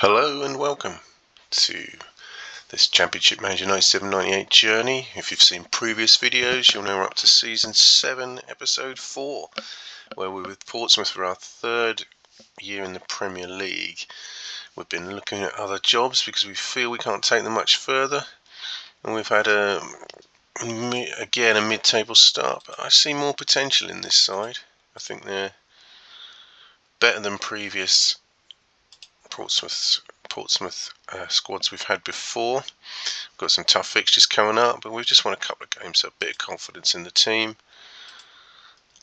Hello and welcome to this Championship Manager 97-98 journey. If you've seen previous videos, you'll know we're up to Season 7, Episode 4, where we're with Portsmouth for our third year in the Premier League. We've been looking at other jobs because we feel we can't take them much further, and we've had again a mid-table start, but I see more potential in this side. I think they're better than previous Portsmouth squads we've had before. We've got some tough fixtures coming up, but we've just won a couple of games, so a bit of confidence in the team.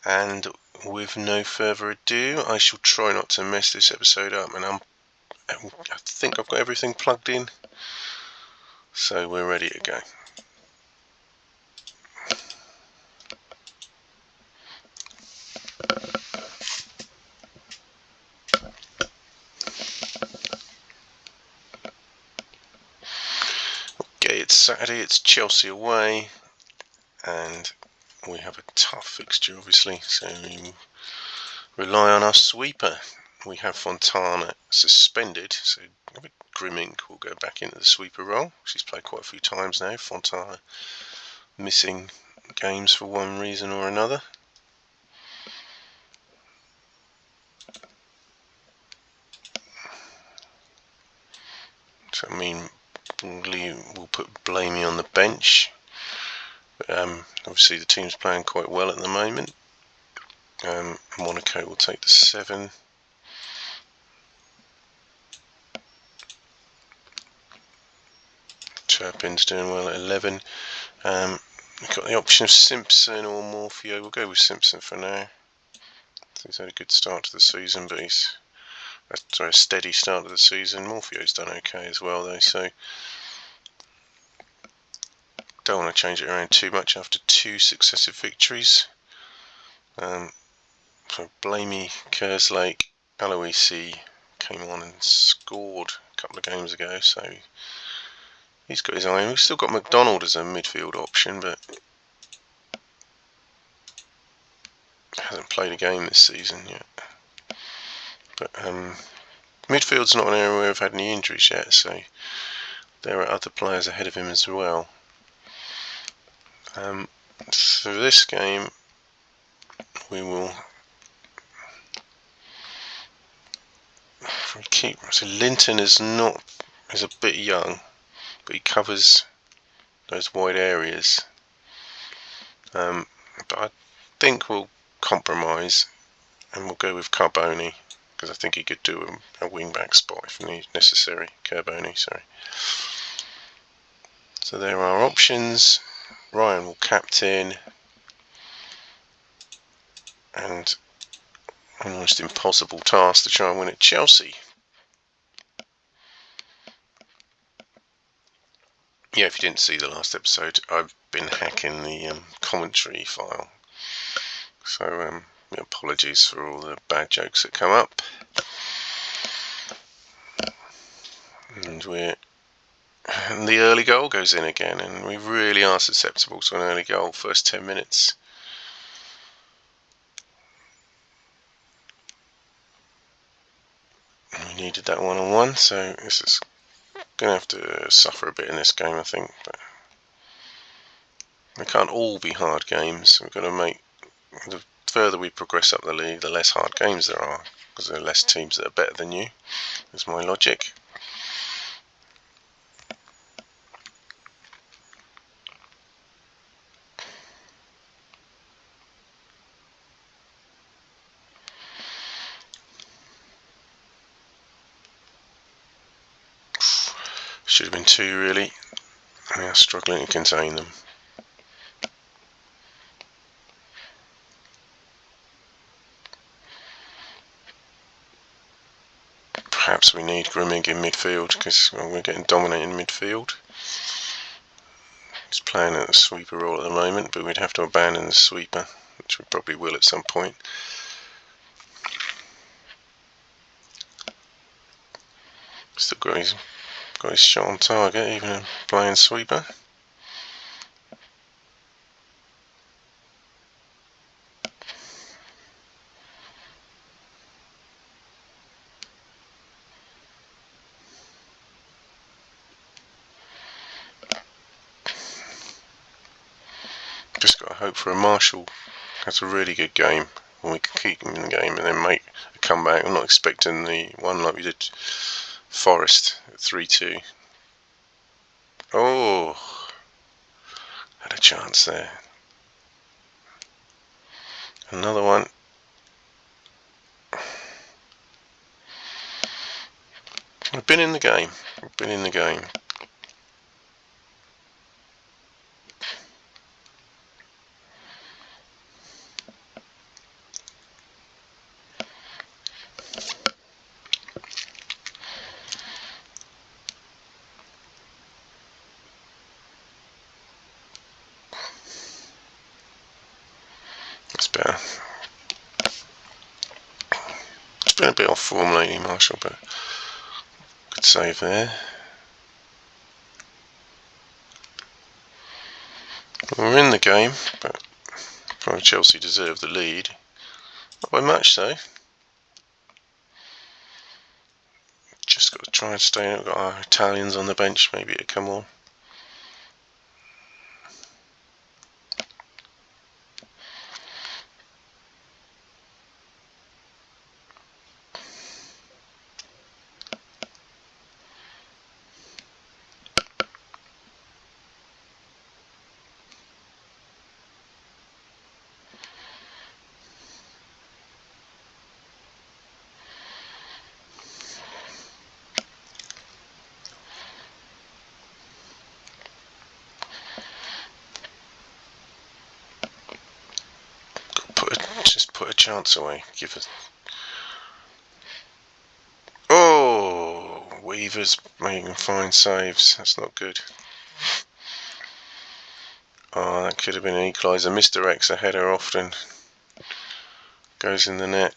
And with no further ado, I shall try not to mess this episode up, and I think I've got everything plugged in, so we're ready to go. Okay, it's Saturday, it's Chelsea away, and we have a tough fixture obviously, so we rely on our sweeper. We have Fontana suspended, so Grimmink will go back into the sweeper role. She's played quite a few times now. Fontana missing games for one reason or another. So I mean, we'll put Blamey on the bench. Obviously the team's playing quite well at the moment. Monaco will take the 7. Turpin's doing well at 11. We've got the option of Simpson or Morpheo. We'll go with Simpson for now. He's had a good start to the season, but a steady start to the season. Morpheo's done okay as well though, so don't want to change it around too much after 2 successive victories. So Blamey, Kerslake, Aloisi came on and scored a couple of games ago, so he's got his eye. We've still got McDonald as a midfield option, but hasn't played a game this season yet. But midfield's not an area where we've had any injuries yet, so there are other players ahead of him as well. For this game, we will keep. So Linton is a bit young, but he covers those wide areas. But I think we'll compromise and we'll go with Carboni, because I think he could do a wing-back spot if necessary. Carboni, sorry. So there are options. Ryan will captain, and an almost impossible task to try and win at Chelsea. Yeah, if you didn't see the last episode, I've been hacking the commentary file, so apologies for all the bad jokes that come up. And the early goal goes in again, and we really are susceptible to an early goal first 10 minutes. We needed that 1-on-1, so this is going to have to suffer a bit in this game, I think. But they can't all be hard games. We've got to make, the further we progress up the league, the less hard games there are, because there are less teams that are better than you. That's my logic. Should have been 2 really. We are struggling to contain them. Perhaps we need Grimming in midfield, because we're getting dominated in midfield. He's playing at the sweeper role at the moment, but we'd have to abandon the sweeper, which we probably will at some point. Still got his shot on target, even playing sweeper. Just got to hope for a Marshall. That's a really good game when we can keep them in the game and then make a comeback. I'm not expecting the one like we did Forest at 3-2. Oh, had a chance there. Another one. We've been in the game. We've been in the game. It's better. It's been a bit off form lately, Marshall, but good save there. We're in the game, but probably Chelsea deserve the lead. Not by much though. Just got to try and stay. We've got our Italians on the bench, maybe to come on. Just put a chance away. Give us. Oh, Weaver's making fine saves. That's not good. Oh, that could have been an equaliser. Misdirects a header often. Goes in the net.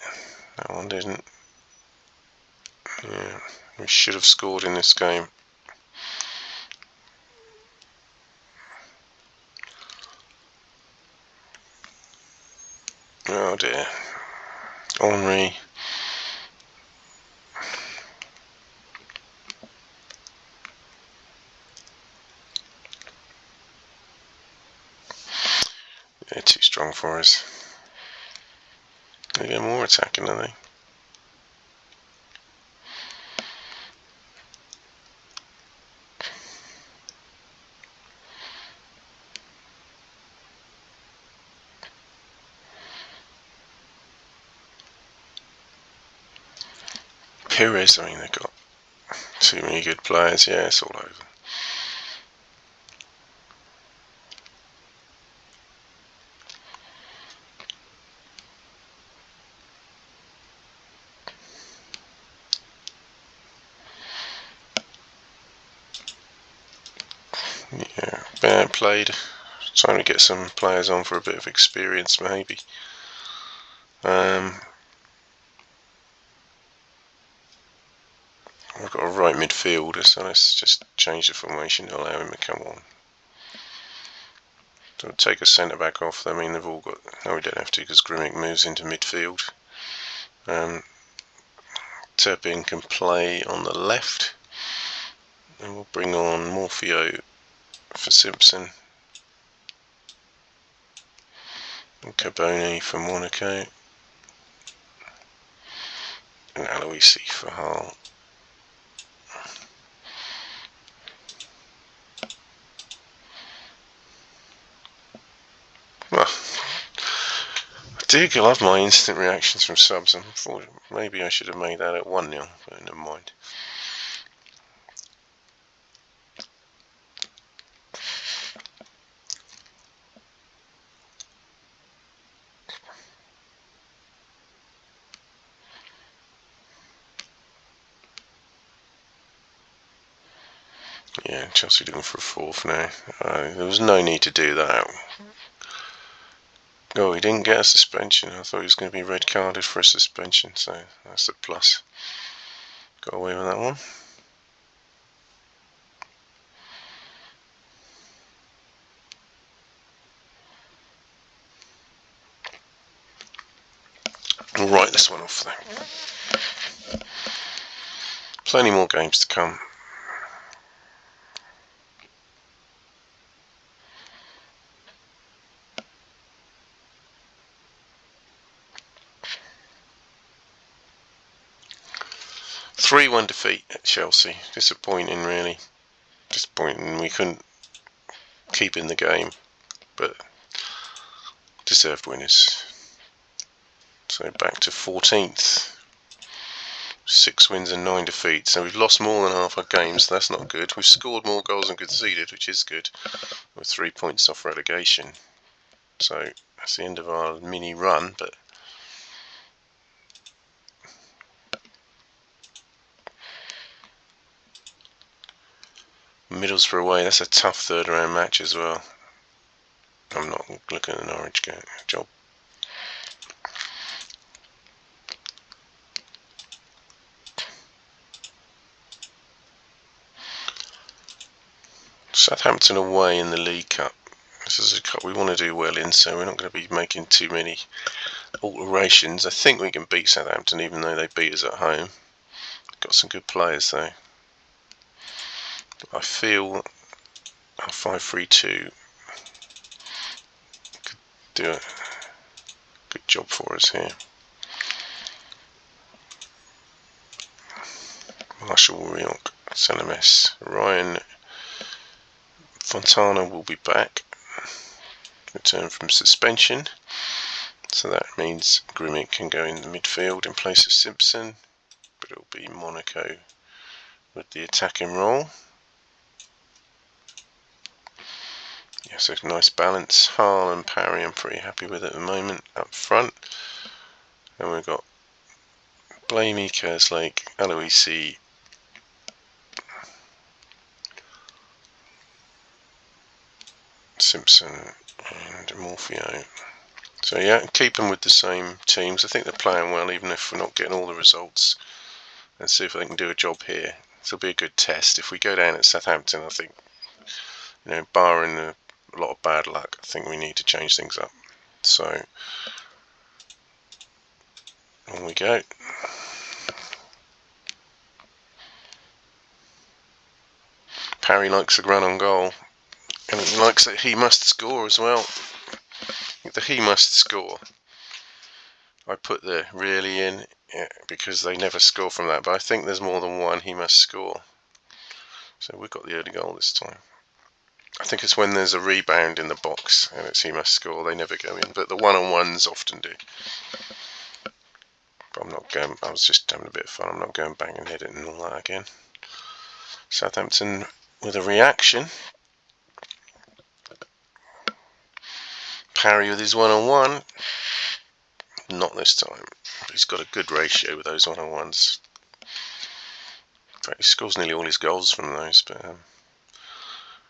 That one didn't. Yeah, we should have scored in this game. Oh dear. Henry. They're too strong for us. They get more attacking, don't they? Pires, I mean, they've got too many good players. Yeah, it's all over. Yeah, bad played. Trying to get some players on for a bit of experience, maybe. We've got a right midfielder, so let's just change the formation to allow him to come on. Don't take a centre back off. I mean, they've all got. No, we don't have to because Grimmick moves into midfield. Turpin can play on the left, and we'll bring on Morpheo for Simpson. And Carboni for Monaco. And Aloisi for Hull. Well, I do love my instant reactions from subs. I thought maybe I should have made that at 1-0, but never mind. Yeah, Chelsea looking for a fourth now. There was no need to do that. Oh, he didn't get a suspension. I thought he was going to be red carded for a suspension, so that's a plus. Got away with that one. We'll write this one off then. Plenty more games to come. 3-1 defeat at Chelsea. Disappointing, really. Disappointing. We couldn't keep in the game, but deserved winners. So back to 14th. 6 wins and 9 defeats. So we've lost more than half our games. So that's not good. We've scored more goals than conceded, which is good. We're 3 points off relegation. So that's the end of our mini run, but Middlesbrough away, that's a tough third round match as well. I'm not looking at the Norwich job. Southampton away in the League Cup. This is a cup we want to do well in, so we're not going to be making too many alterations. I think we can beat Southampton even though they beat us at home. Got some good players though. I feel our 5-3-2 could do a good job for us here. Marshall Willock, Sanemes, Ryan Fontana will be back, return from suspension, so that means Grimmick can go in the midfield in place of Simpson, but it'll be Monaco with the attacking role. Yeah, so nice balance. Harl and Parry I'm pretty happy with at the moment up front, and we've got Blamey, Kerslake, Aloisi, Simpson and Morpheo. So yeah, keep them with the same teams. I think they're playing well even if we're not getting all the results. Let's see if they can do a job here. This will be a good test. If we go down at Southampton, I think, barring a lot of bad luck, I think we need to change things up. So on we go. Parry likes a run on goal. And he likes that he must score as well. The he must score. I put the really in because they never score from that, but I think there's more than one he must score. So we've got the early goal this time. I think it's when there's a rebound in the box and it's he must score, they never go in, but the one-on-ones often do. But I'm not going, I was just having a bit of fun, I'm not going bang and hit it and all that again. Southampton with a reaction. Parry with his one-on-one. Not this time. He's got a good ratio with those one-on-ones. In fact, he scores nearly all his goals from those, but he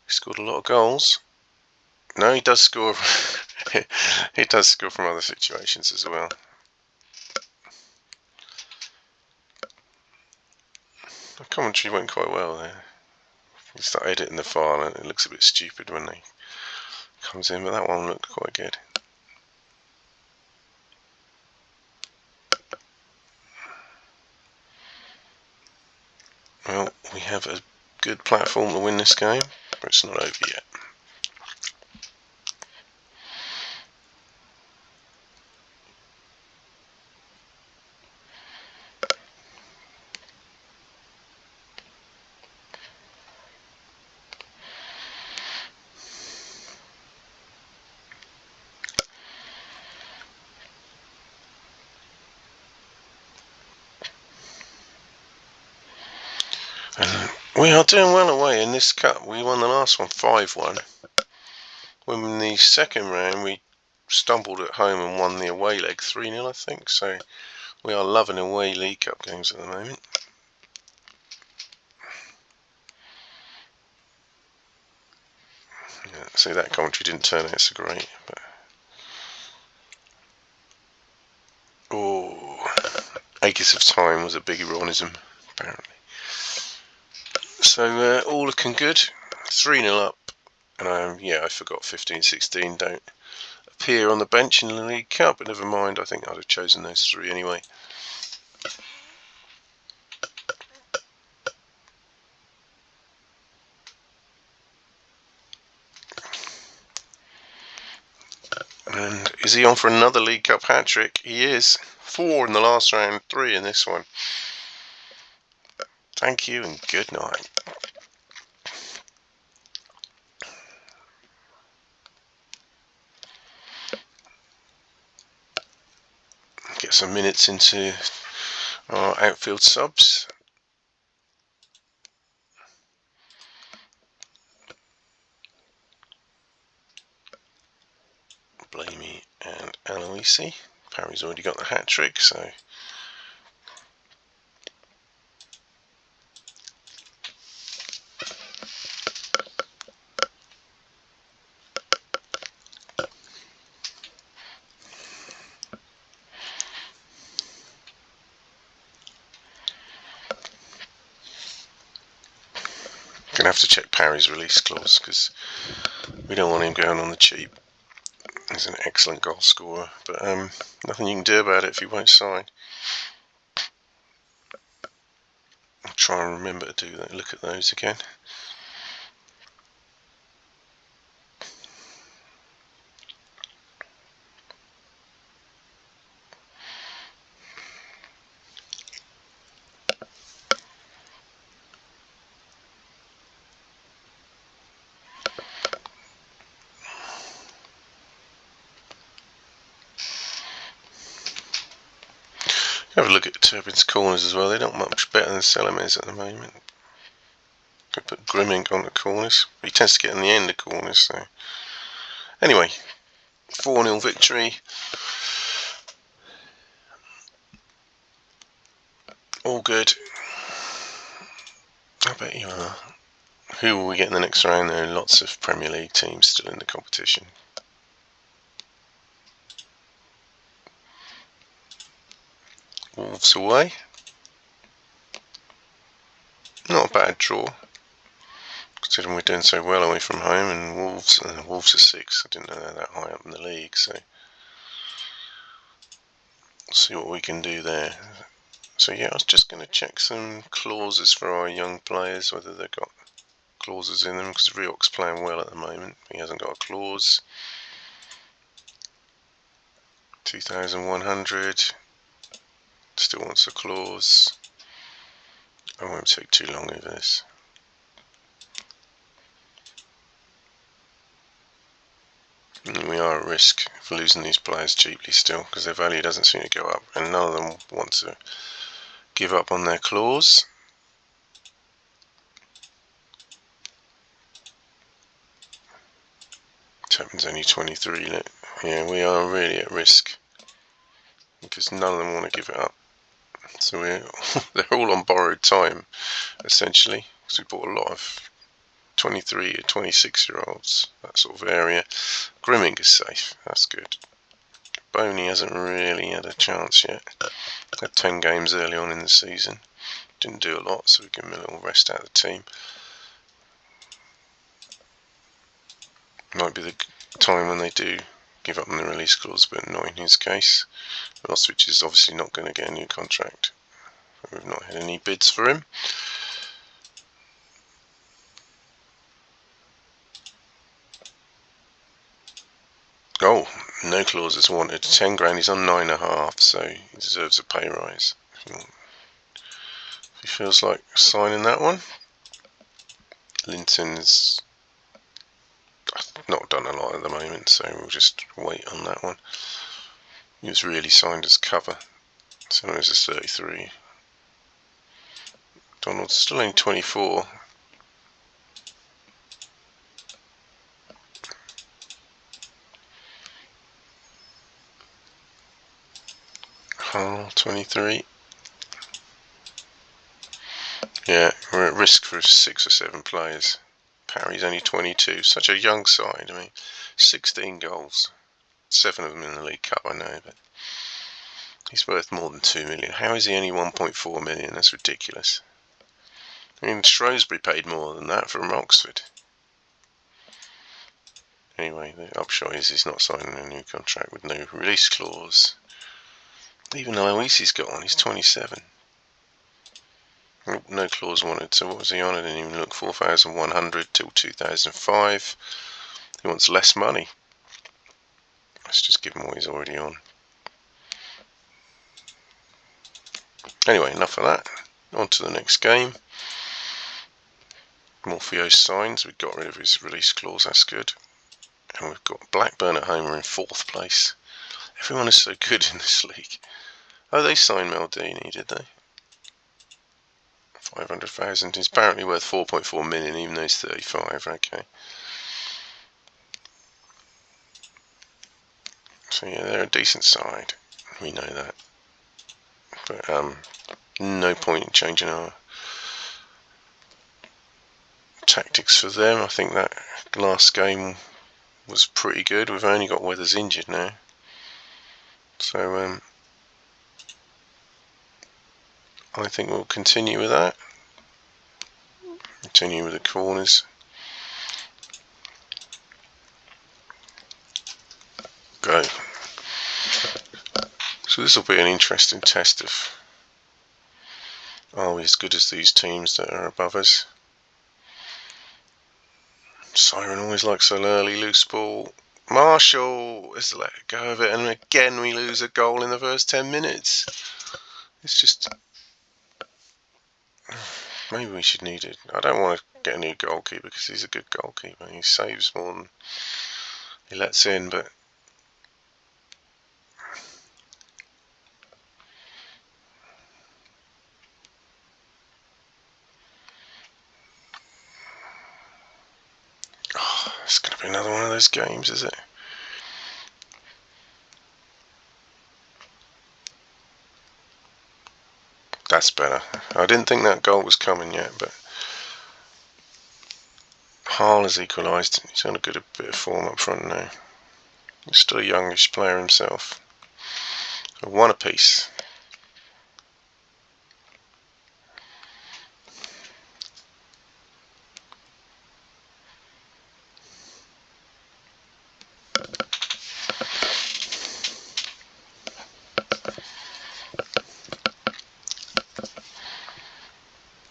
scored a lot of goals. No, he does score. He does score from other situations as well. The commentary went quite well there. You start editing the file and it looks a bit stupid when they comes in, but that one looked quite good. Well, we have a good platform to win this game, but it's not over yet. We are doing well away in this cup. We won the last one 5-1. When in the second round we stumbled at home and won the away leg 3-0, I think. So we are loving away League Cup games at the moment. Yeah, see, that commentary didn't turn out so great. But acres of time was a big ironism, apparently. So all looking good. 3-0 up. And I forgot 15-16 don't appear on the bench in the League Cup, but never mind, I think I'd have chosen those 3 anyway. And is he on for another League Cup hat-trick? He is. 4 in the last round, 3 in this one. Thank you and good night. Get some minutes into our outfield subs. Blamey and Aloisi. Parry's already got the hat trick, so gonna have to check Parry's release clause because we don't want him going on the cheap. He's an excellent goal scorer, but nothing you can do about it if he won't sign. I'll try and remember to do that. Look at those again. Have a look at Turpin's corners as well. They're not much better than Selamez at the moment. Could put Grimming on the corners. He tends to get in the end of corners, so anyway, 4-0 victory. All good. I bet you are. Who will we get in the next round? There are lots of Premier League teams still in the competition. Wolves away. Not a bad draw, considering we're doing so well away from home, and Wolves are 6. I didn't know they're that high up in the league, so we'll see what we can do there. So yeah, I was just going to check some clauses for our young players, whether they've got clauses in them, because Riok's playing well at the moment. He hasn't got a clause. 2,100. Still wants a clause. I won't take too long over this. And we are at risk of losing these players cheaply still, because their value doesn't seem to go up, and none of them want to give up on their clause. Chapman's only 23. Look. Yeah, we are really at risk because none of them want to give it up. So they're all on borrowed time, essentially, because we bought a lot of 23 or 26-year-olds, that sort of area. Grimming is safe, that's good. Boney hasn't really had a chance yet. Had 10 games early on in the season. Didn't do a lot, so we give him a little rest out of the team. Might be the time when they do give up on the release clause, but not in his case. Ipswich is obviously not going to get a new contract. We've not had any bids for him. Oh, no clauses wanted. 10 grand, he's on 9.5, so he deserves a pay rise. If he feels like signing that one. Linton's not done a lot at the moment, so we'll just wait on that one. He was really signed as cover, so there's a 33. Donald's still only 24. Hull, 23. Yeah, we're at risk for 6 or 7 players. Parry's only 22. Such a young side. I mean, 16 goals. 7 of them in the League Cup, I know, but he's worth more than 2 million. How is he only 1.4 million? That's ridiculous. I mean, Shrewsbury paid more than that from Oxford. Anyway, the upshot is he's not signing a new contract with no release clause. Even Aloisi's got one. He's 27. No clause wanted, so what was he on? I didn't even look. 4,100 till 2005. He wants less money. Let's just give him what he's already on. Anyway, enough of that. On to the next game. Morpheo's signed. We got rid of his release clause. That's good. And we've got Blackburn at home. We're in 4th place. Everyone is so good in this league. Oh, they signed Maldini, did they? 500,000. He's apparently worth 4.4 million, even though he's 35. Okay. So yeah, they're a decent side. We know that. But no point in changing our tactics for them. I think that last game was pretty good. We've only got Weathers injured now. So I think we'll continue with that. Continue with the corners. Go. So this will be an interesting test of, are we as good as these teams that are above us? Siren always likes an early loose ball. Marshall has let go of it, and again we lose a goal in the first 10 minutes. It's just, maybe we should need it. I don't want to get a new goalkeeper because he's a good goalkeeper. He saves more than he lets in, but it's going to be another one of those games, is it? That's better. I didn't think that goal was coming yet, but Hall has equalised. He's on a good bit of form up front now. He's still a youngish player himself. So 1 apiece.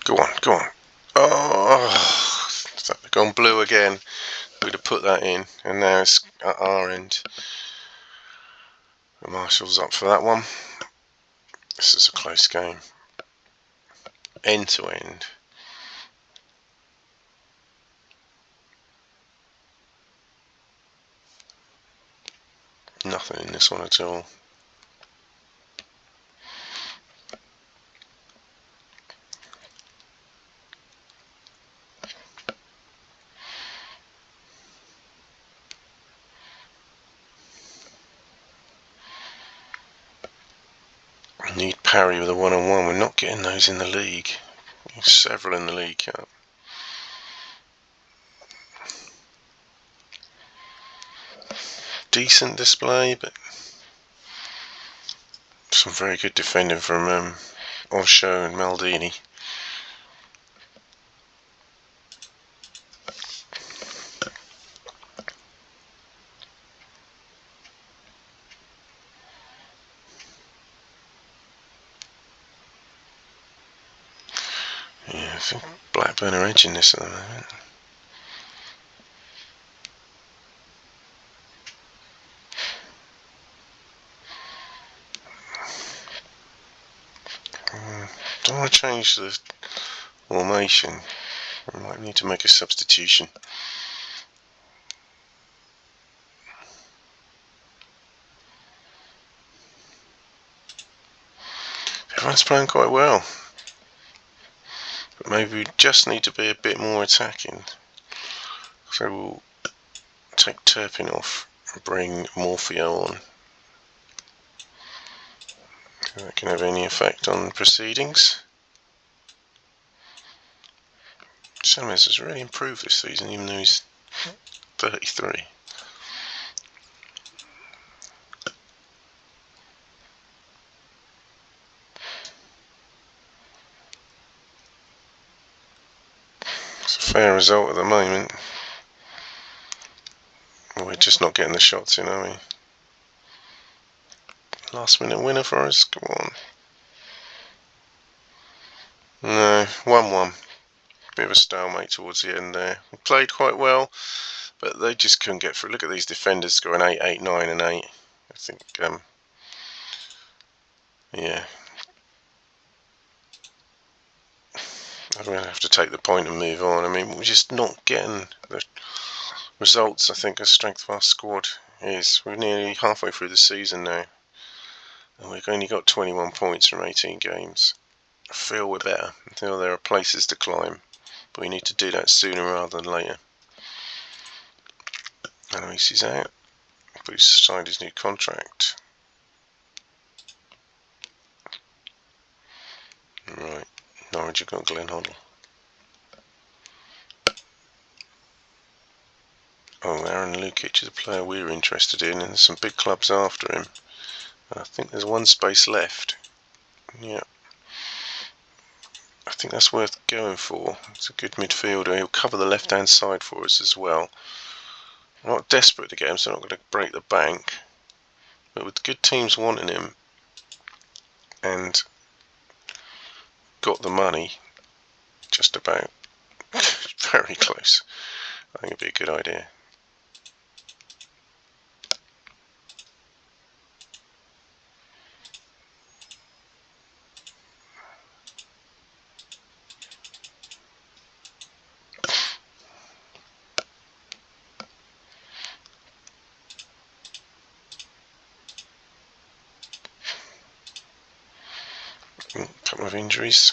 Go on, go on. Oh, they've gone blue again. We'd have put that in, and now it's at our end. The Marshall's up for that one. This is a close game. End to end. Nothing in this one at all. We need parry with a 1-on-1. We're not getting those in the league. There's several in the League Cup. Decent display, but some very good defending from Osho and Maldini. Yeah, I think Blackburn are edging this at the moment. Don't want to change the formation. I might need to make a substitution. Everyone's playing quite well, but maybe we just need to be a bit more attacking. So we'll take Turpin off and bring Morpheo on. If that can have any effect on proceedings. Samuels has really improved this season, even though he's 33. It's a fair result at the moment. We're just not getting the shots in, are we? Last minute winner for us, come on. No, 1-1. Bit of a stalemate towards the end there. We played quite well, but they just couldn't get through. Look at these defenders scoring 8, 8, 9 and 8. I think, yeah. we're going to have to take the point and move on. I mean, we're just not getting the results I think the strength of our squad is. We're nearly halfway through the season now, and we've only got 21 points from 18 games. I feel we're better. I feel there are places to climb, but we need to do that sooner rather than later. And he's out, but he's signed his new contract. Right, Norwich have got Glenn Hoddle. Oh, Aaron Lukic is a player we're interested in, and there's some big clubs after him. I think there's one space left. Yeah, I think that's worth going for. It's a good midfielder. He'll cover the left-hand side for us as well. I'm not desperate to get him, so I'm not going to break the bank. But with good teams wanting him, and got the money, just about, very close, I think it'd be a good idea. A couple of injuries.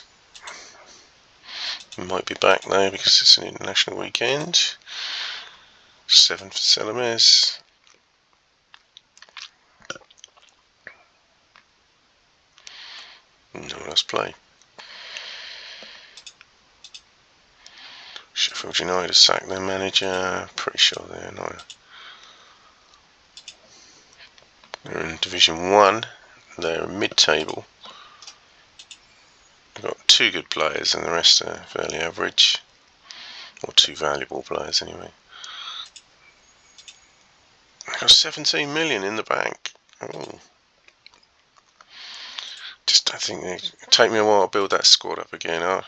He might be back now because it's an international weekend. 7 for Salamis. No one else play. Sheffield United sacked their manager. Pretty sure they're not. They're in Division 1. They're mid-table. They've got 2 good players and the rest are fairly average. Or 2 valuable players anyway. They've got 17 million in the bank. Oh. Just I think it'll take me a while to build that squad up again. I'll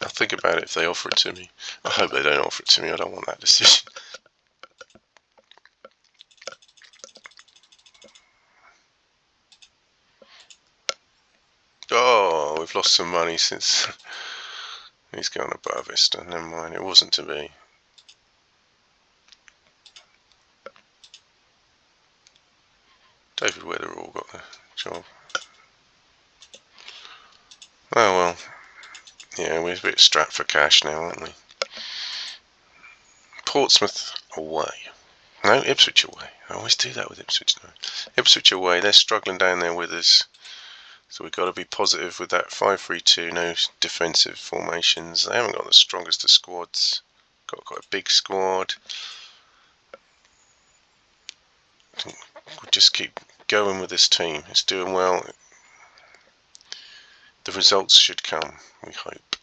think about it if they offer it to me. I hope they don't offer it to me. I don't want that decision. Oh, we've lost some money since he's gone above us. Never mind, it wasn't to be. David Weatherall got the job. Oh well. Yeah, we're a bit strapped for cash now, aren't we? Portsmouth away. No, Ipswich away. I always do that with Ipswich now. Ipswich away, they're struggling down there with us. So we've got to be positive with that 5-3-2, no defensive formations. They haven't got the strongest of squads. Got quite a big squad. We'll just keep going with this team. It's doing well. The results should come, we hope.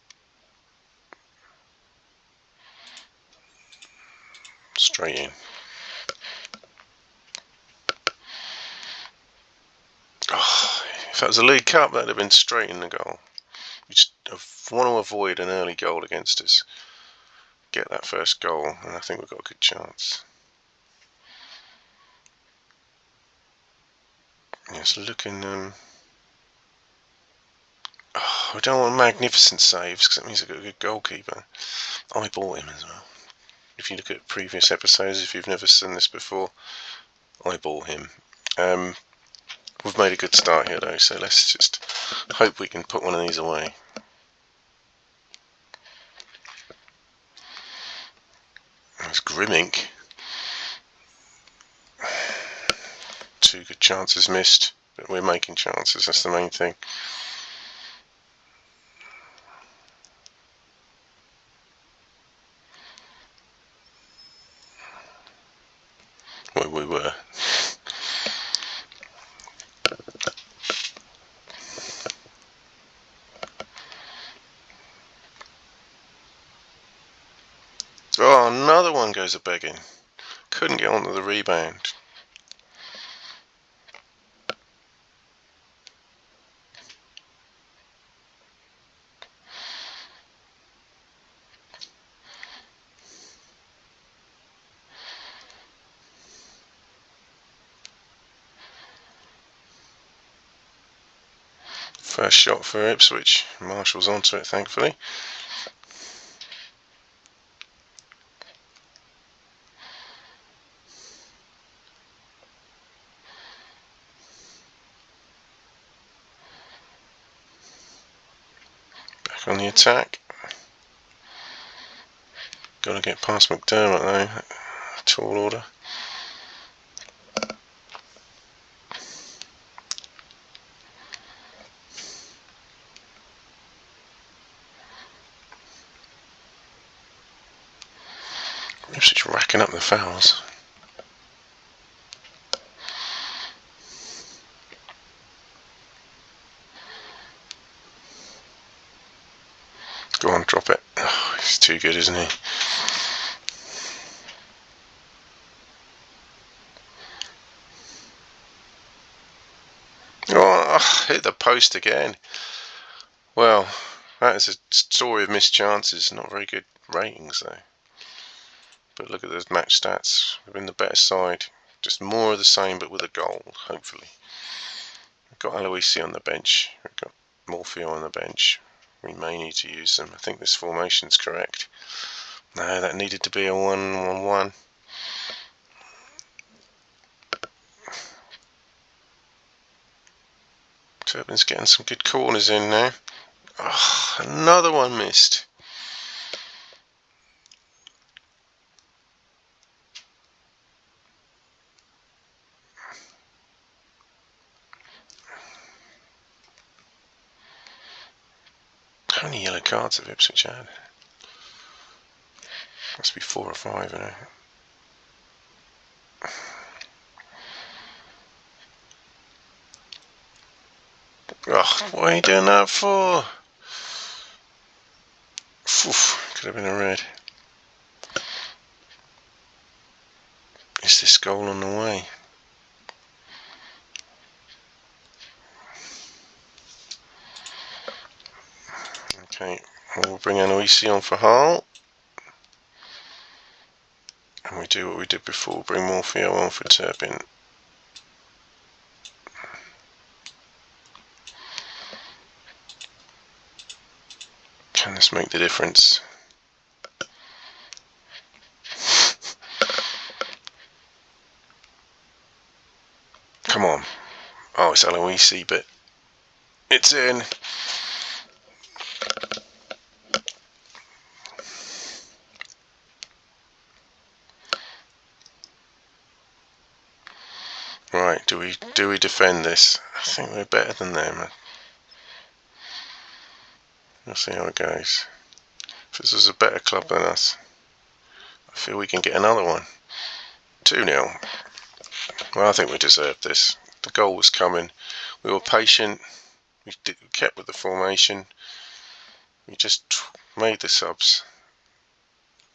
Straight in. Oh, if that was a League Cup, that'd have been straight in the goal. We just want to avoid an early goal against us. Get that first goal, and I think we've got a good chance. It's looking. I don't want magnificent saves because that means I've got a good goalkeeper. I bought him as well. If you look at previous episodes, if you've never seen this before, I bought him. We've made a good start here though, so let's just hope we can put one of these away. That's Grimmink. 2 good chances missed, but we're making chances, that's the main thing. Well, we were. Oh, another one goes a-begging. Couldn't get onto the rebound. First shot for Ipswich. Marshall's onto it, thankfully. Back on the attack. Got to get past McDermott though. Tall order. Ipswich racking up the fouls. Go on, drop it. Oh, he's too good, isn't he? Oh, hit the post again. Well, that is a story of missed chances. Not very good ratings though. But look at those match stats. We've been the better side. Just more of the same, but with a goal, hopefully. We've got Aloisi on the bench. We've got Morpheo on the bench. We may need to use them. I think this formation's correct. No, that needed to be a 1-1-1. Turpin's getting some good corners in now. Oh, another one missed. How many yellow cards have Ipswich had? Must be 4 or 5, you know. Oh, what are you doing that for? Oof, could have been a red. Is this goal on the way? Okay, we'll bring Aloisi on for Hull. And we do what we did before, bring Morpheo on for Turpin. Can this make the difference? Come on. Oh, it's Aloisi, but it's in. Right, do we defend this? I think we're better than them. We'll see how it goes. If this is a better club than us, I feel we can get another one. 2-0. Well, I think we deserved this. The goal was coming. We were patient. We kept with the formation. We just made the subs.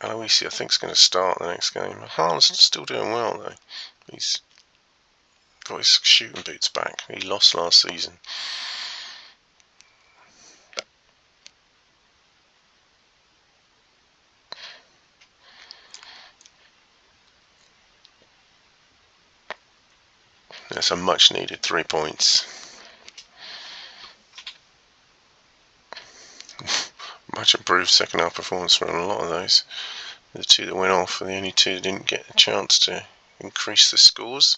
Aloisi, I think, is going to start the next game. Harlan's still doing well, though. He's got his shooting boots back. He lost last season. That's a much needed 3 points. Much improved second half performance from a lot of those. The 2 that went off were the only 2 that didn't get a chance to increase the scores.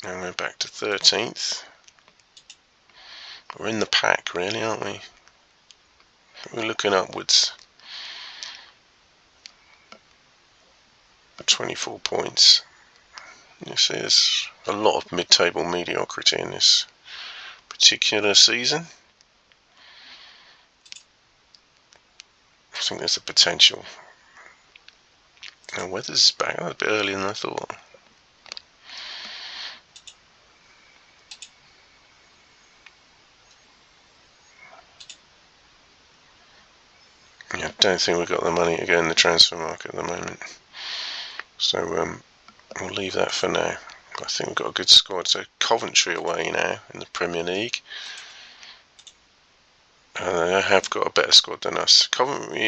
And we're back to 13th. We're in the pack, really, aren't we? We're looking upwards. 24 points. You see, there's a lot of mid-table mediocrity in this particular season. I think there's a potential. Now, weather's back a bit earlier than I thought. Yeah, I don't think we've got the money to go in the transfer market at the moment. So we'll leave that for now. I think we've got a good squad. So Coventry away now in the Premier League. They have got a better squad than us. Coventry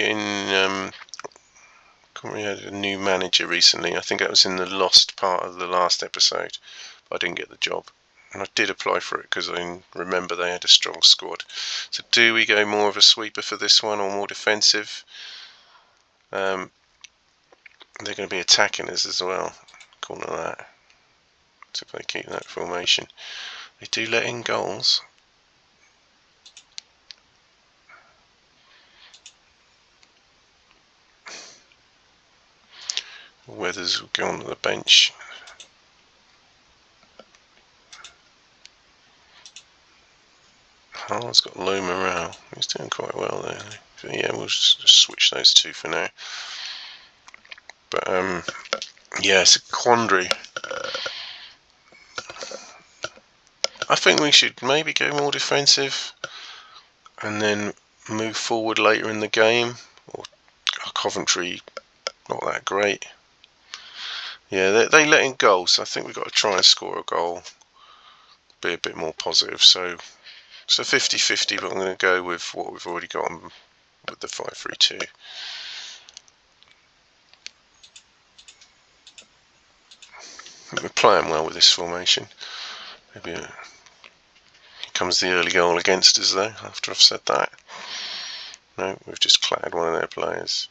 had a new manager recently. I think that was in the lost part of the last episode. But I didn't get the job. and I did apply for it because I remember they had a strong squad. So do we go more of a sweeper for this one or more defensive? They're going to be attacking us as well, according to that. So if they keep that formation, they do let in goals. Weathers will go on to the bench. Har's got low morale. He's doing quite well there. But yeah, we'll just switch those two for now. But yeah, it's a quandary. I think we should maybe go more defensive and then move forward later in the game. Or Coventry, not that great. Yeah, they let in goals, so I think we've got to try and score a goal. Be a bit more positive. So 50-50, but I'm going to go with what we've already got on with the 5-3-2. We're playing well with this formation. Maybe here comes the early goal against us though, after I've said that. No, we've just clattered one of their players.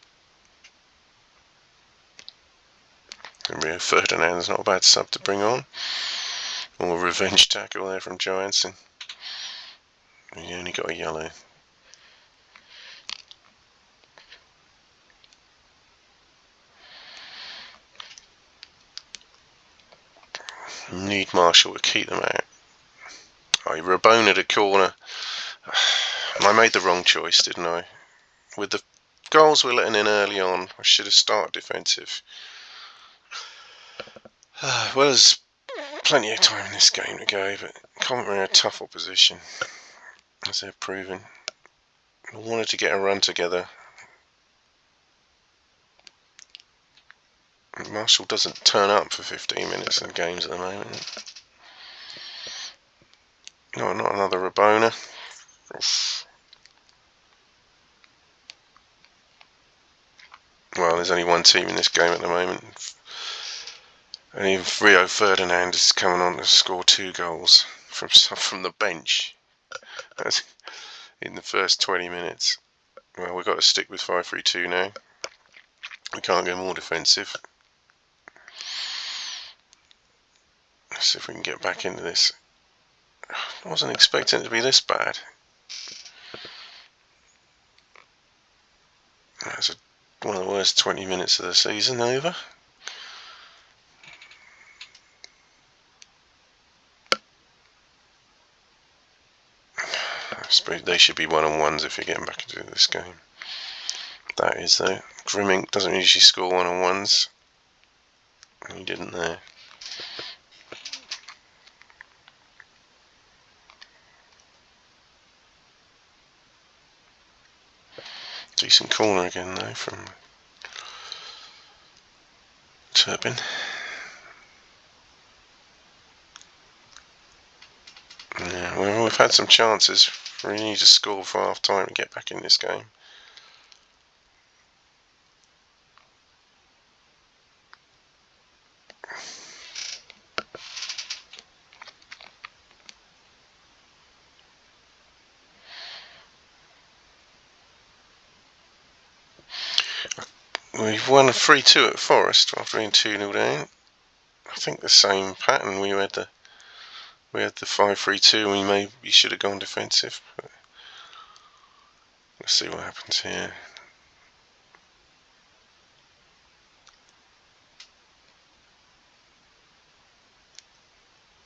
And Rio Ferdinand's not a bad sub to bring on. Or a revenge tackle there from Johansson. He only got a yellow. Need Marshall to keep them out. Oh, he Rabona'd a corner. I made the wrong choice, didn't I? With the goals we're letting in early on, I should have started defensive. Well, there's plenty of time in this game to go, but Coventry are a tough opposition, as they're proven. I wanted to get a run together. Marshall doesn't turn up for 15 minutes in games at the moment. No, not another Rabona. Well, there's only one team in this game at the moment. And Rio Ferdinand is coming on to score 2 goals from the bench in the first 20 minutes. Well, we've got to stick with 5-3-2 now. We can't go more defensive. Let's see if we can get back into this. I wasn't expecting it to be this bad. That's one of the worst 20 minutes of the season over. I suppose they should be one-on-ones if you're getting back into this game. That is though. Grimmink doesn't usually score one-on-ones. He didn't there. Decent corner again though from Turpin. Yeah, well, we've had some chances. We need to score for half time and get back in this game. We've won a 3-2 at Forest after being 2-0 down. I think the same pattern. We had the 5-3-2 and we maybe should have gone defensive. But let's see what happens here.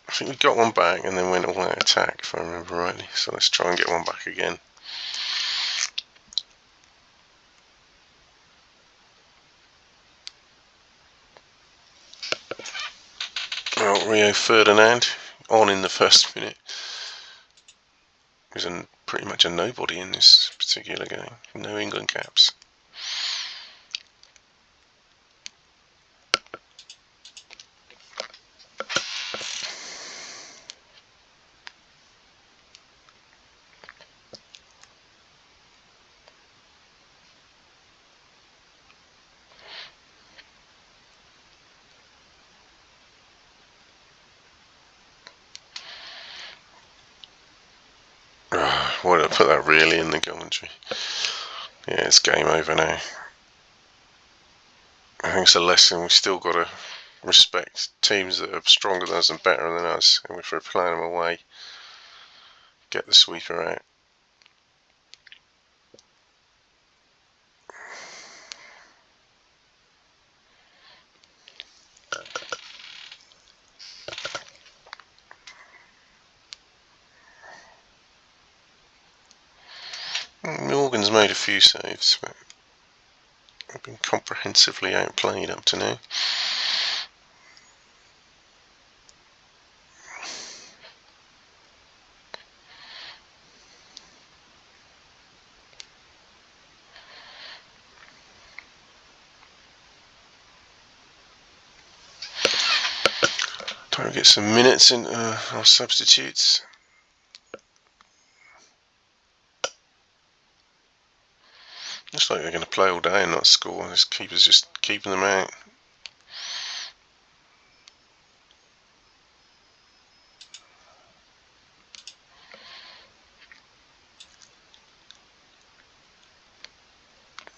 I think we got one back and then went all out attack, if I remember rightly. So let's try and get one back again. Well, Rio Ferdinand on in the first minute. He was pretty much a nobody in this particular game. No England caps. Why did I put that really in the commentary? Yeah, it's game over now. I think it's a lesson. We've still got to respect teams that are stronger than us and better than us, and if we're playing them away, get the sweeper out. Morgan's made a few saves, but we've been comprehensively outplayed up to now. Trying to get some minutes in our substitutes. Looks like they're going to play all day and not score. This keeper's just keeping them out.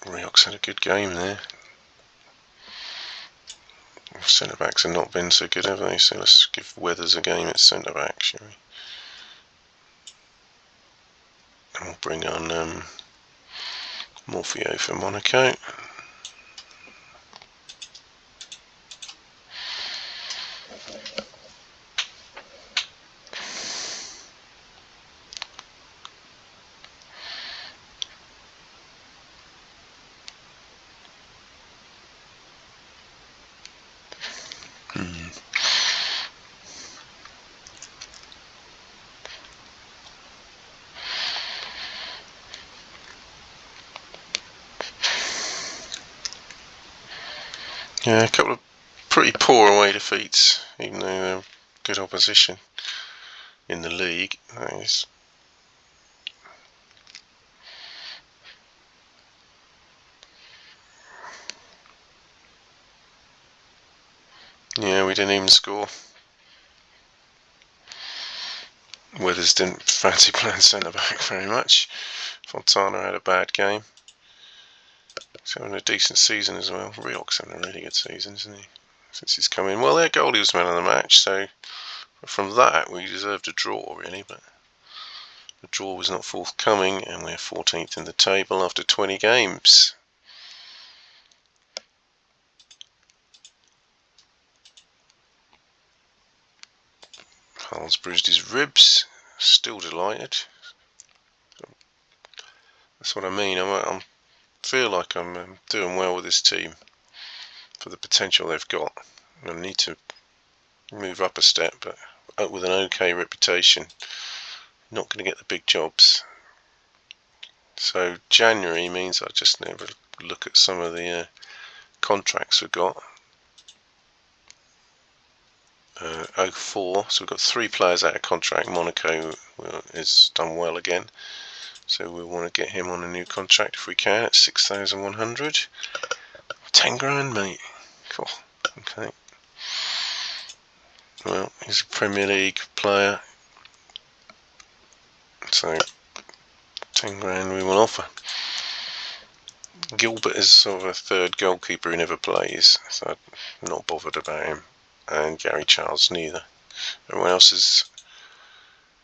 Riox had a good game there. Centre backs have not been so good, have they? So let's give Weathers a game at centre back, shall we? And we'll bring on Morpheo for Monaco. Yeah, a couple of pretty poor away defeats, even though they're good opposition in the league. That is. Yeah, we didn't even score. Weathers didn't fancy playing centre back very much. Fontana had a bad game. He's having a decent season as well. Riox having a really good season, isn't he? Since he's come in. Well, their goalie was man of the match, so from that we deserved a draw, really, but the draw was not forthcoming, and we're 14th in the table after 20 games. Hull's bruised his ribs. Still delighted. That's what I mean. I feel like I'm doing well with this team for the potential they've got. I need to move up a step, but with an okay reputation, not going to get the big jobs. So January means I just never look at some of the contracts we've got. 04, so we've got 3 players out of contract. Monaco has done well again, so we want to get him on a new contract if we can at 6,100. 10 grand, mate. Cool. Okay. Well, he's a Premier League player, so 10 grand we will offer. Gilbert is sort of a third goalkeeper who never plays, so I'm not bothered about him. And Gary Charles neither. Everyone else is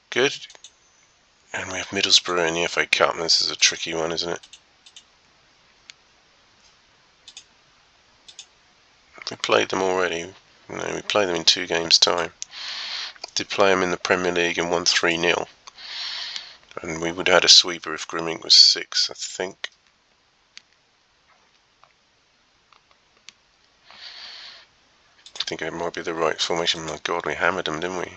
good. And we have Middlesbrough in the FA Cup, and this is a tricky one, isn't it? We played them already. No, we played them in 2 games' time. Did play them in the Premier League and won 3-0. And we would have had a sweeper if Grimming was 6, I think. I think it might be the right formation. My God, we hammered them, didn't we?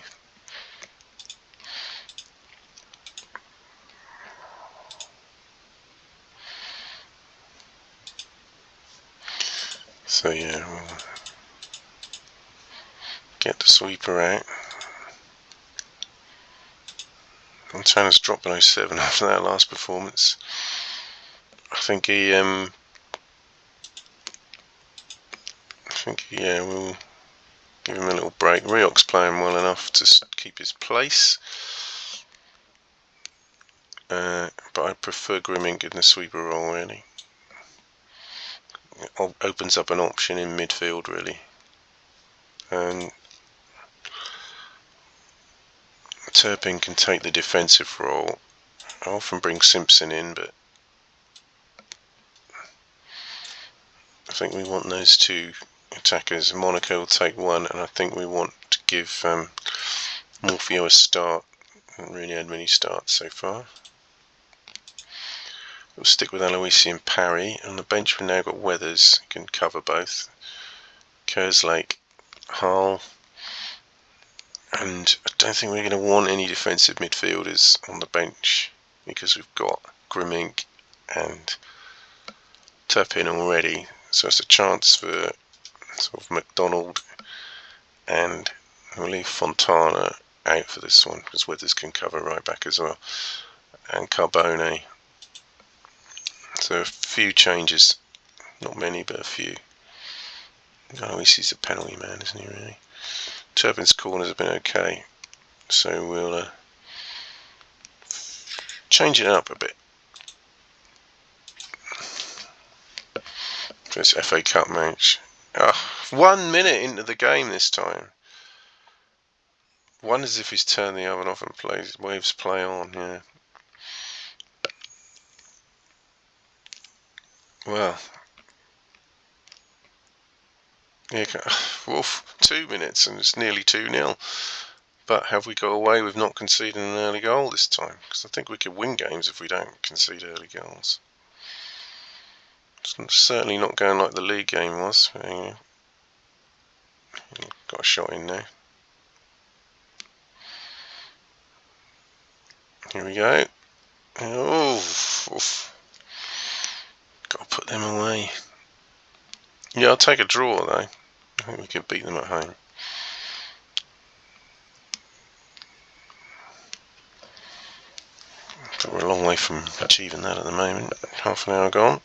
So yeah, we'll get the sweeper out. Montana's dropped below 7 after that last performance. I think we'll give him a little break. Riox playing well enough to keep his place. but I prefer Grimmink in the sweeper role, really. It opens up an option in midfield, really. And Turpin can take the defensive role. I often bring Simpson in, but I think we want those two attackers. Monaco will take one, and I think we want to give Morpheo a start. Haven't really had many starts so far. We'll stick with Aloisi and Parry. On the bench we've now got Weathers, who can cover both. Kerslake, Hull, and I don't think we're going to want any defensive midfielders on the bench because we've got Grimmink and Turpin already. So it's a chance for sort of McDonald, and we'll leave Fontana out for this one because Weathers can cover right back as well, and Carbone. So a few changes, not many but a few. Oh, he's a penalty man, isn't he, really? Turpin's corners have been okay, so we'll change it up a bit. This FA Cup match. 1 minute into the game this time. Wonders if he's turned the oven off and plays waves play on, yeah. Well, yeah, woof, 2 minutes and it's nearly 2-0. But have we got away with not conceding an early goal this time? Because I think we could win games if we don't concede early goals. It's certainly not going like the league game was. Got a shot in there. Here we go. Oh, oof. Got to put them away. Yeah, I'll take a draw though. I think we could beat them at home. But we're a long way from achieving that at the moment. Half an hour gone.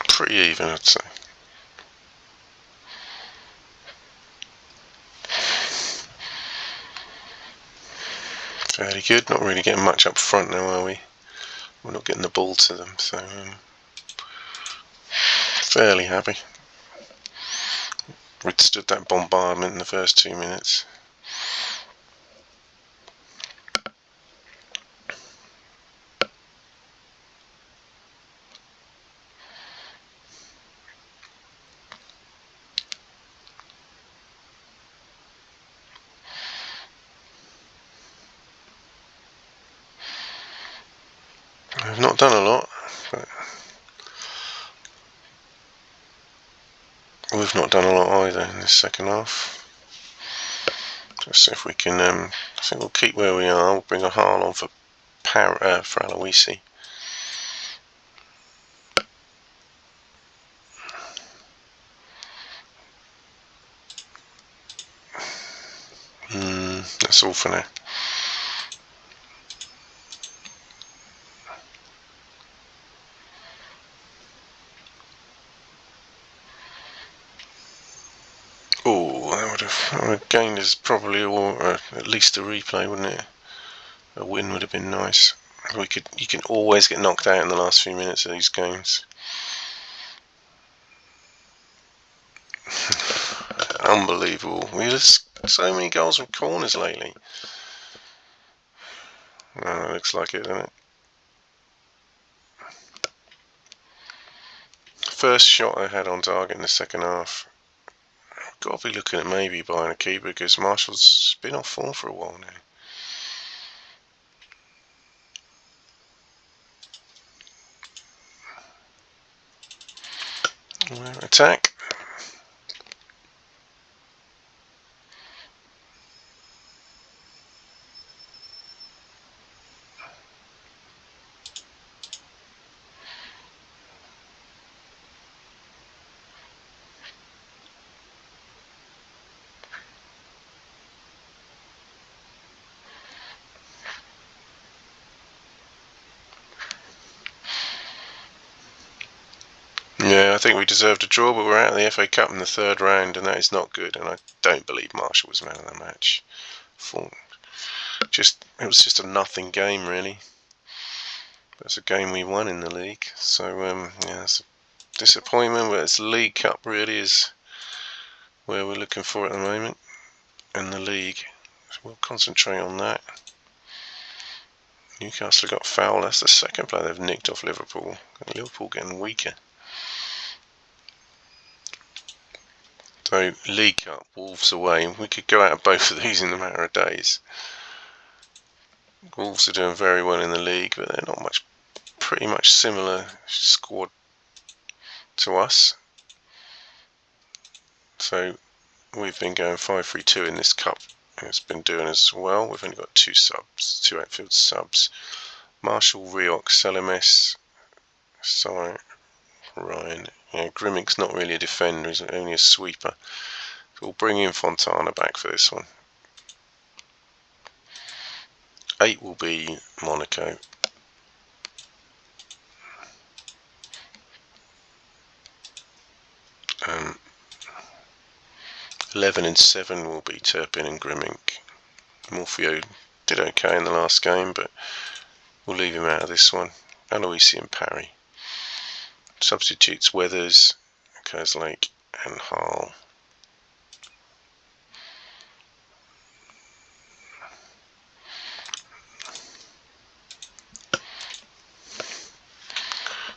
Pretty even, I'd say. Fairly good. Not really getting much up front now, are we? We're not getting the ball to them, so fairly happy. Withstood that bombardment in the first 2 minutes. I've not done a lot, but we've not done a lot either in this second half. Let's see if we can. I think we'll keep where we are. We'll bring a Harl on for Aloisi. That's all for now. Oh, that would have gained us probably, or at least a replay, wouldn't it? A win would have been nice. You can always get knocked out in the last few minutes of these games. Unbelievable. We had so many goals from corners lately. Oh, it looks like it, doesn't it? First shot I had on target in the second half. I've got to be looking at maybe buying a keeper because Marshall's been off form for a while now. Attack. Yeah, I think we deserved a draw, but we're out of the FA Cup in the third round, and that is not good. And I don't believe Marshall was man of the match. It was just a nothing game, really. It's a game we won in the league, so yeah, it's a disappointment. But it's League Cup really is where we're looking for at the moment in the league. So we'll concentrate on that. Newcastle got foul. That's the second player they've nicked off Liverpool. Liverpool getting weaker. So League Cup, Wolves away. We could go out of both of these in a matter of days. Wolves are doing very well in the league, but they're not pretty much similar squad to us. So we've been going 5-3-2 in this cup. It's been doing as well. We've only got two outfield subs. Marshall, Rioch, Selemes, sorry, Ryan. Yeah, Grimmick's not really a defender, he's only a sweeper. So we'll bring in Fontana back for this one. 8 will be Monaco. 11 and 7 will be Turpin and Grimmick. Morpheo did okay in the last game, but we'll leave him out of this one. Aloisi and Parry. Substitutes Weathers, Kerslake and Hall.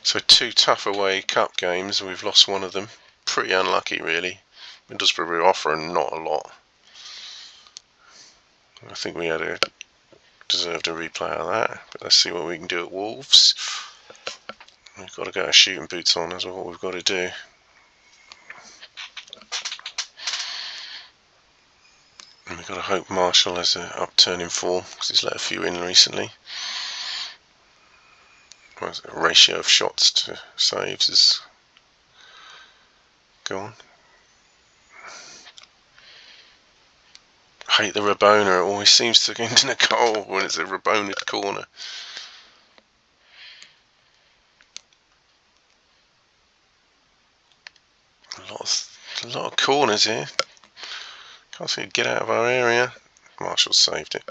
So 2 tough away cup games, we've lost one of them. Pretty unlucky really. Middlesbrough were offering not a lot. I think we deserved a replay of that, but let's see what we can do at Wolves. We've got to get our shooting boots on, that's what we've got to do. And we've got to hope Marshall has an upturn in form, because he's let a few in recently. Well, the ratio of shots to saves is gone. I hate the Rabona, it always seems to get into the goal when it's a Rabona corner. A lot of corners here. Can't see it get out of our area. Marshall saved it.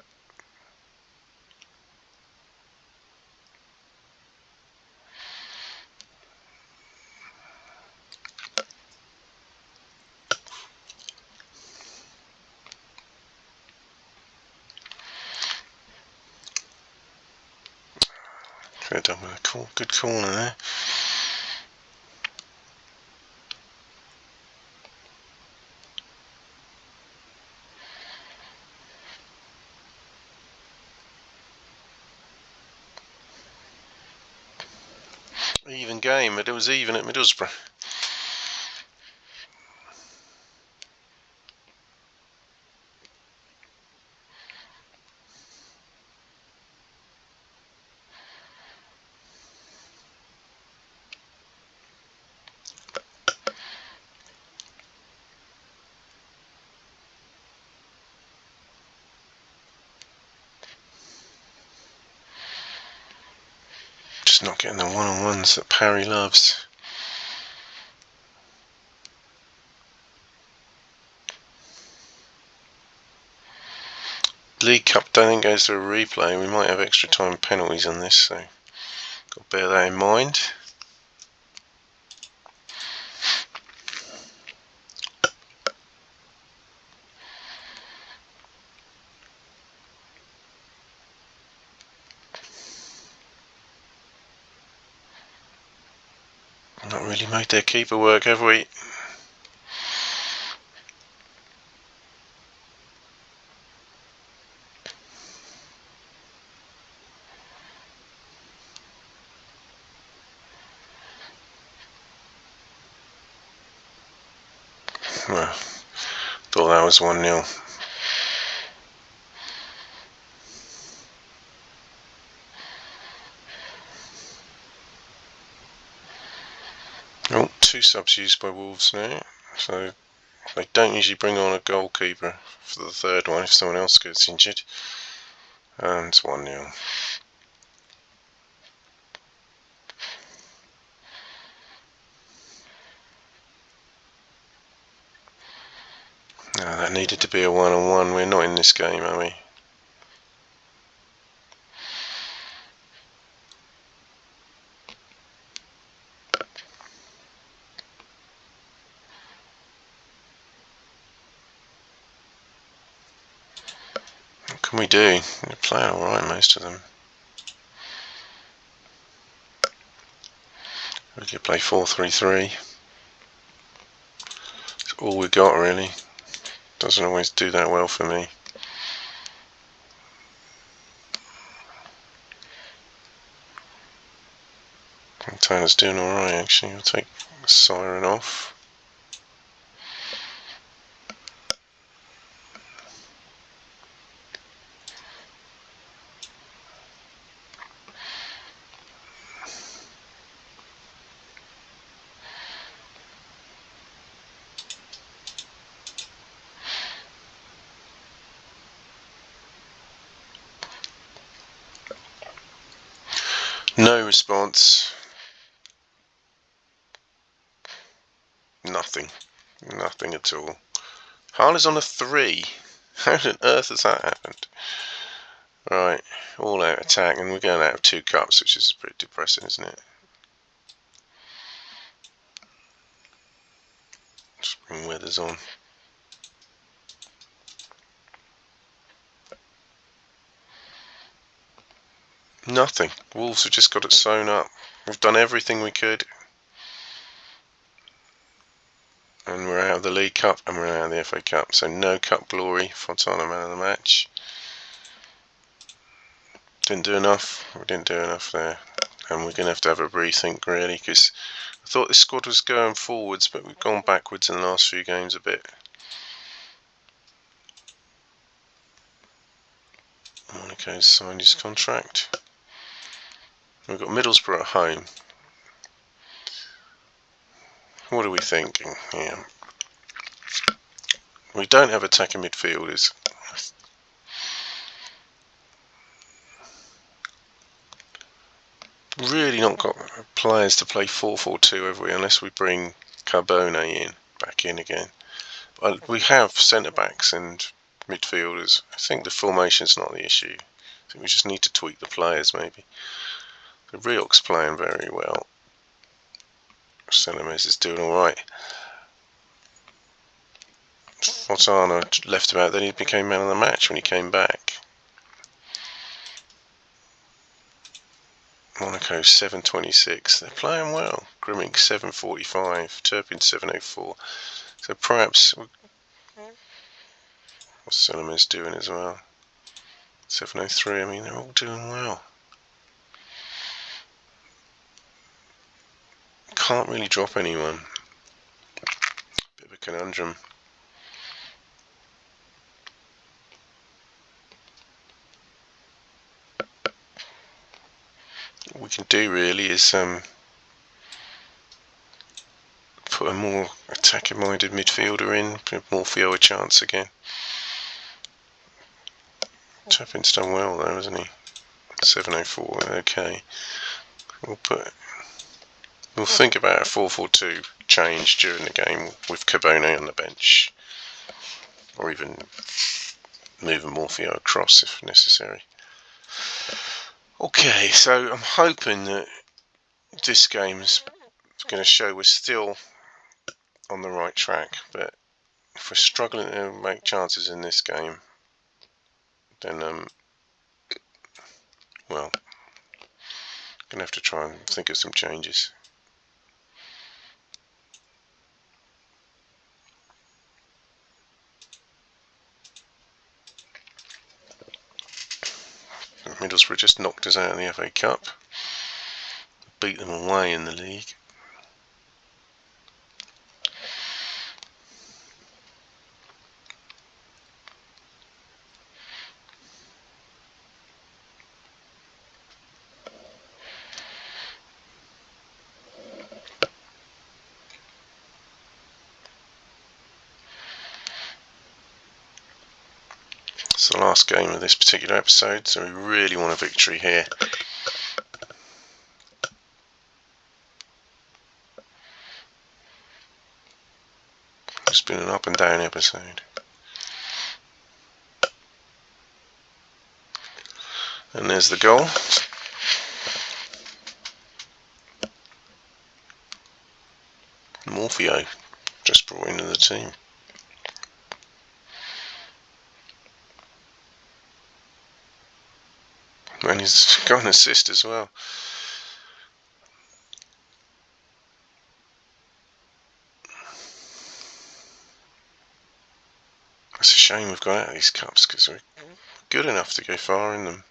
Could have done with a good corner there. Even game, but it was even at Middlesbrough. Just not getting the one-on-ones that Parry loves. League Cup don't think goes to a replay. We might have extra time penalties on this, so got to bear that in mind. Not really made their keeper work, have we? Well, thought that was 1-0. Oh, 2 subs used by Wolves now, so they don't usually bring on a goalkeeper for the third one if someone else gets injured. And it's 1-0. Oh, that needed to be a one-on-one. We're not in this game, are we? What can we do? They're playing alright, most of them. We could play 4-3-3. It's all we got, really. Doesn't always do that well for me. Tyler's doing alright, actually. I'll take the siren off. No response. Nothing. Nothing at all. Harley's on a 3. How on earth has that happened? Right, all out attack, and we're going out of 2 cups, which is pretty depressing, isn't it? Just bring Weathers on. Nothing. Wolves have just got it sewn up. We've done everything we could. And we're out of the League Cup and we're out of the FA Cup. So no cup glory. Fontana man of the match. Didn't do enough. We didn't do enough there. And we're going to have a rethink, really, because I thought this squad was going forwards, but we've gone backwards in the last few games a bit. Monaco's signed his contract. We've got Middlesbrough at home. What are we thinking? Yeah. We don't have attacking midfielders. Really not got players to play 4-4-2, have we? Unless we bring Carbone back in again. But we have centre backs and midfielders. I think the formation's not the issue. I think we just need to tweak the players, maybe. The Rioch's playing very well. Selemez is doing alright. Fontana left about, then he became man of the match when he came back. Monaco 7.26. They're playing well. Grimming 7.45. Turpin 7.04. So perhaps what's Selemez doing as well? 7.03. I mean, they're all doing well. Can't really drop anyone. Bit of a conundrum. What we can do really is put a more attacking minded midfielder in, give Morpheo a chance again. Turpin's done well though, hasn't he? 7.04, okay. We'll think about a 4-4-2 change during the game with Carbone on the bench, or even moving Morpheo across if necessary. Okay, so I'm hoping that this game's going to show we're still on the right track, but if we're struggling to make chances in this game, then well, going to have to try and think of some changes. Middlesbrough just knocked us out in the FA Cup, beat them away in the league. It's the last game of this particular episode, so we really want a victory here. It's been an up and down episode. And there's the goal. Morpheo just brought into the team. And he's got an assist as well. It's a shame we've got out of these cups because we're good enough to go far in them.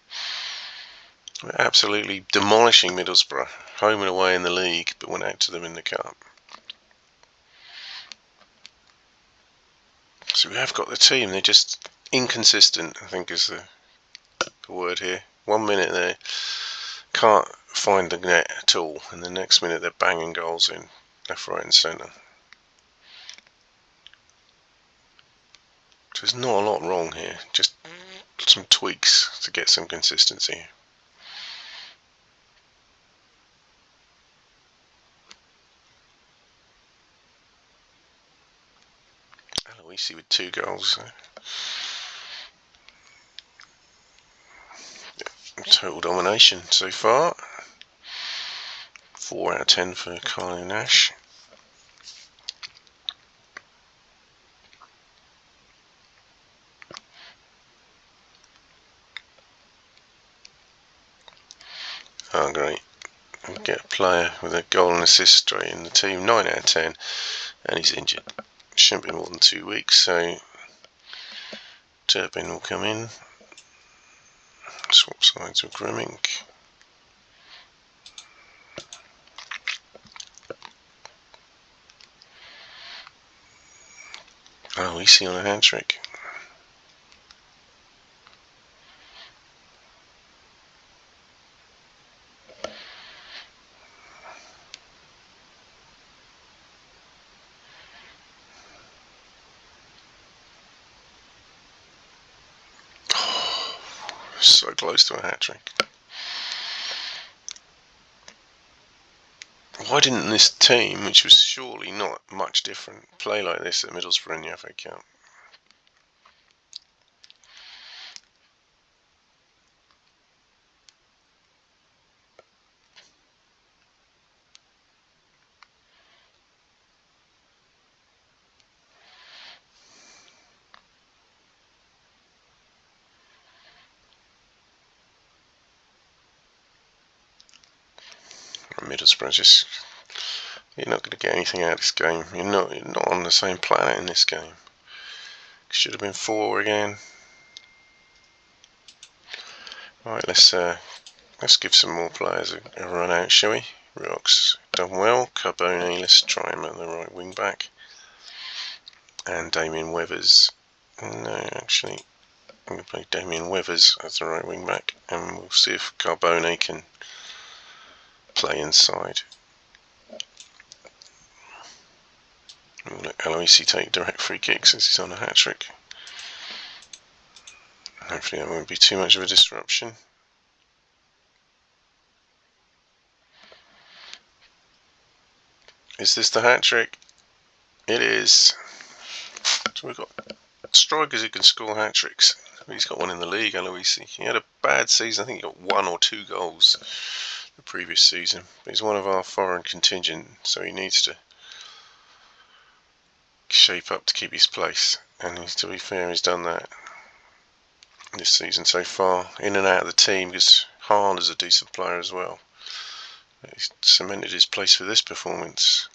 We're absolutely demolishing Middlesbrough, home and away in the league, but went out to them in the cup. So we have got the team, they're just inconsistent, I think is the word here. 1 minute they can't find the net at all, and the next minute they're banging goals in left, right and centre. So there's not a lot wrong here, just some tweaks to get some consistency. Aloisi with 2 goals. Total domination so far. 4 out of 10 for Carly Nash. Oh great. We'll get a player with a goal and assist straight in the team. 9 out of 10. And he's injured. Shouldn't be more than 2 weeks, so Turpin will come in. Swap sides with Grimmink. Oh, we see on a hat-trick. So close to a hat-trick. Why didn't this team, which was surely not much different, play like this at Middlesbrough in the FA Cup? Middlesbrough just... You're not going to get anything out of this game. You're not on the same planet in this game. Should have been 4 again. Right, let's give some more players a run out, shall we? Rioch's done well. Carbone, let's try him at the right wing back. And Damien Weathers. No, actually, I'm going to play Damien Weathers as the right wing back, and we'll see if Carbone can play inside. We'll let Aloisi take direct free kicks as he's on a hat-trick. Hopefully that won't be too much of a disruption. Is this the hat-trick? It is. So we've got strikers who can score hat-tricks. He's got one in the league, Aloisi. He had a bad season. I think he got 1 or 2 goals the previous season. But he's one of our foreign contingent, so he needs to shape up to keep his place. And to be fair, he's done that this season so far. In and out of the team, because Hahn is a decent player as well. He's cemented his place for this performance.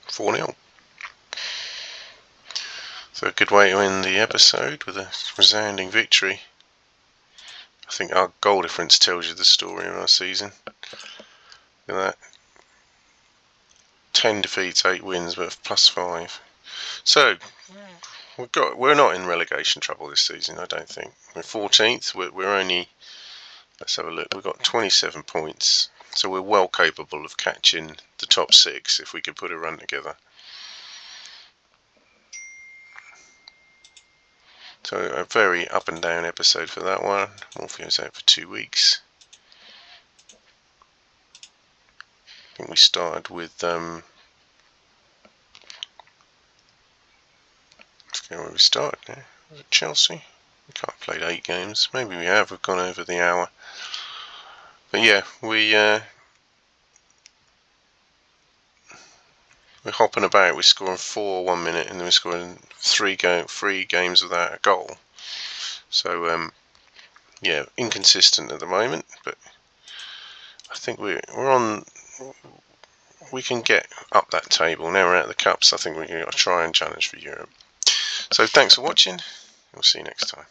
(4-0). So a good way to end the episode with a resounding victory. I think our goal difference tells you the story of our season. Look at that. 10 defeats, 8 wins, but +5. So we're not in relegation trouble this season, I don't think. We're 14th. We're only, let's have a look. We've got 27 points, so we're well capable of catching the top 6 if we could put a run together. So a very up and down episode for that one. Morpheo's out for 2 weeks. I think we started with let's go where we started now. Was it Chelsea? We can't have played 8 games. Maybe we have. We've gone over the hour. But yeah, we're hopping about. We're scoring 4 1 minute, and then we're scoring 3 games without a goal. So yeah, inconsistent at the moment. But I think we're on. We can get up that table. Now we're out of the cups. I think we're going to try and challenge for Europe. So thanks for watching. We'll see you next time.